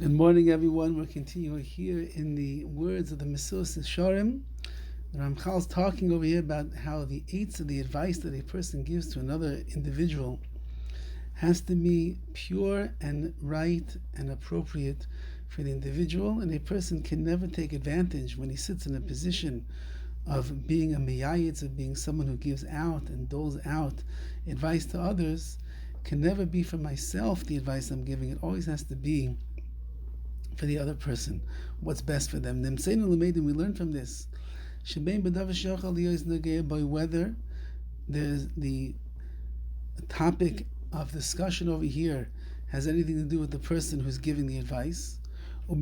Good morning, everyone. We're continuing here in the words of the Mesillas Yesharim. The Ramchal is talking over here about how the eights of the advice that a person gives to another individual has to be pure and right and appropriate for the individual, and a person can never take advantage when he sits in a position of being a miyayitz, of being someone who gives out and doles out advice to others. Can never be for myself the advice I'm giving. It always has to be for the other person, what's best for them. We learn from this by whether there's the topic of discussion over here has anything to do with the person who's giving the advice, or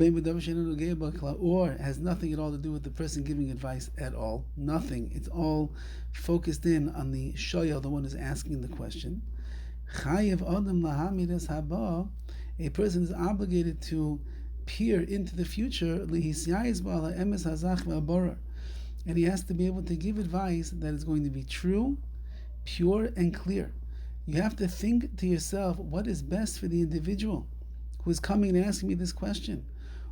has nothing at all to do with the person giving advice at all. Nothing. It's all focused in on the shoyal, the one who's asking the question. A person is obligated to peer into the future, and he has to be able to give advice that is going to be true, pure, and clear. You have to think to yourself, what is best for the individual who is coming and asking me this question?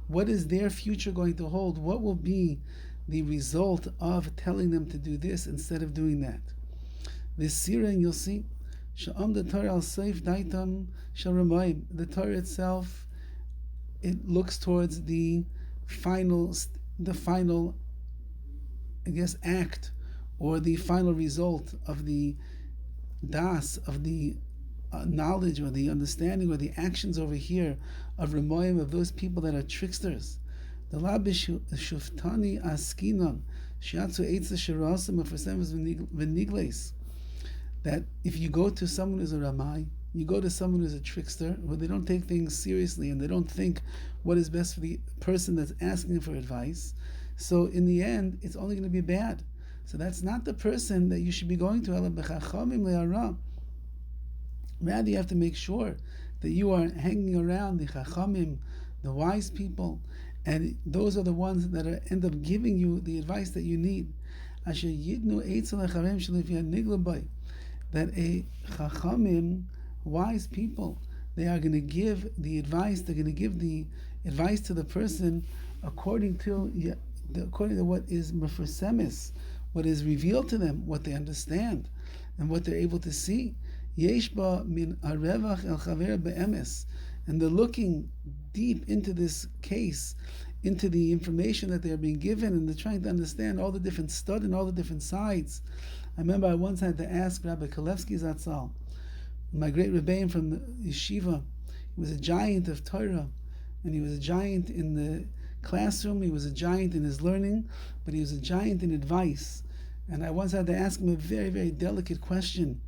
What is their future going to hold? What will be the result of telling them to do this instead of doing that? This sirah, and you'll see, the Torah itself, it looks towards the final, act, or the final result of the das, of the knowledge, or the understanding, or the actions over here of Remoyim, of those people that are tricksters. The Labishuftani Askinon, Shiatsu Eitza Shirasim of Venigles. That if you go to someone who's a Ramai, you go to someone who's a trickster, where they don't take things seriously and they don't think what is best for the person that's asking for advice, so in the end, it's only going to be bad. So that's not the person that you should be going to. Rather, you have to make sure that you are hanging around the chachamim, the wise people, and those are the ones that end up giving you the advice that you need. That a chachamim, wise people, they are going to give the advice. They're going to give the advice to the person according to what is mefarsemis, what is revealed to them, what they understand, and what they're able to see. Yeshba min arevach el chaver be'emes, and they're looking deep into this case, into the information that they're being given, and they're trying to understand all the different stud and all the different sides. I remember I once had to ask Rabbi Kalevsky Zatzal, my great Rebbein from the yeshiva. He was a giant of Torah, and he was a giant in the classroom, he was a giant in his learning, but he was a giant in advice. And I once had to ask him a very, very delicate question.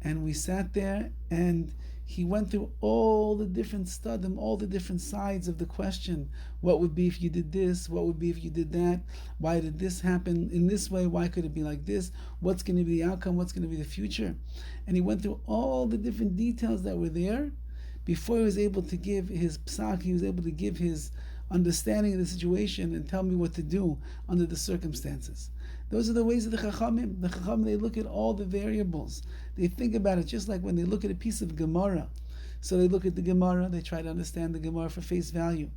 And we sat there, and he went through all the different studim, all the different sides of the question. What would be if you did this? What would be if you did that? Why did this happen in this way? Why could it be like this? What's going to be the outcome? What's going to be the future? And he went through all the different details that were there before he was able to give his psak. He was able to give his understanding of the situation and tell me what to do under the circumstances. Those are the ways of the Chachamim. The Chachamim, they look at all the variables. They think about it just like when they look at a piece of Gemara. So they look at the Gemara, they try to understand the Gemara for face value.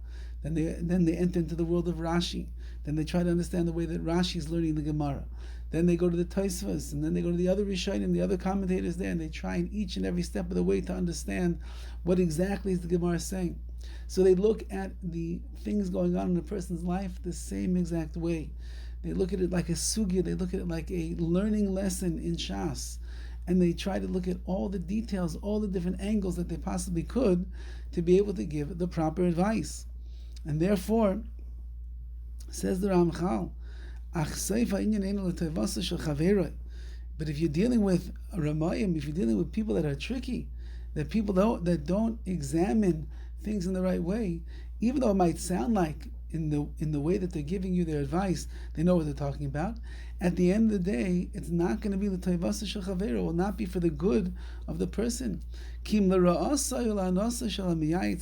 Then they enter into the world of Rashi. Then they try to understand the way that Rashi is learning the Gemara. Then they go to the Tosfos, and then they go to the other Rishonim, the other commentators there, and they try in each and every step of the way to understand what exactly is the Gemara saying. So they look at the things going on in a person's life the same exact way. They look at it like a sugya, they look at it like a learning lesson in Shas, and they try to look at all the details, all the different angles that they possibly could to be able to give the proper advice. And therefore, says the Ramchal, but if you're dealing with Ramayim, if you're dealing with people that are tricky, that people that don't examine things in the right way, even though it might sound like in the way that they're giving you their advice, they know what they're talking about. At the end of the day, it's not going to be the toivasa shel chaveru. It will not be for the good of the person.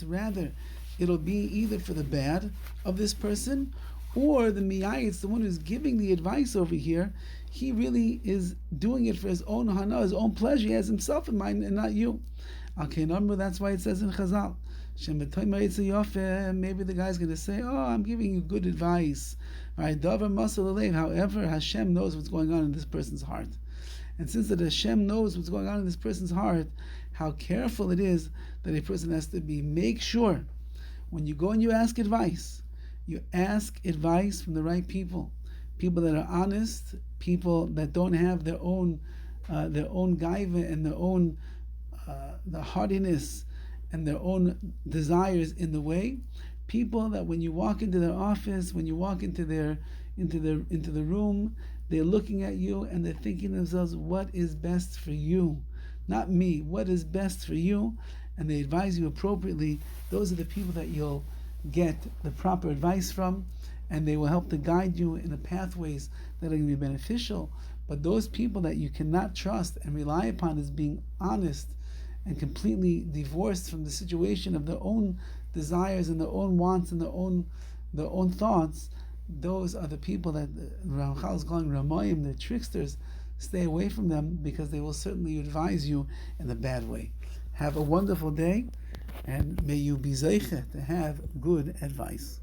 Rather, it'll be either for the bad of this person, or the miyayitz, the one who's giving the advice over here, he really is doing it for his own hana, his own pleasure. He has himself in mind and not you. Okay, number, that's why it says in Chazal, Maybe the guy's going to say, "Oh, I'm giving you good advice." However, Hashem knows what's going on in this person's heart. And since that Hashem knows what's going on in this person's heart, how careful it is that a person has to be. Make sure when you go and you ask advice from the right people that are honest, people that don't have their own gaiva and their own the hardiness and their own desires in the way. People that when you walk into their office, when you walk into the room, they're looking at you and they're thinking to themselves, what is best for you? Not me, what is best for you? And they advise you appropriately. Those are the people that you'll get the proper advice from, and they will help to guide you in the pathways that are going to be beneficial. But those people that you cannot trust and rely upon as being honest and completely divorced from the situation of their own desires and their own wants and their own thoughts, those are the people that Ramchal is calling Ramayim, the tricksters. Stay away from them, because they will certainly advise you in a bad way. Have a wonderful day, and may you be zeicha to have good advice.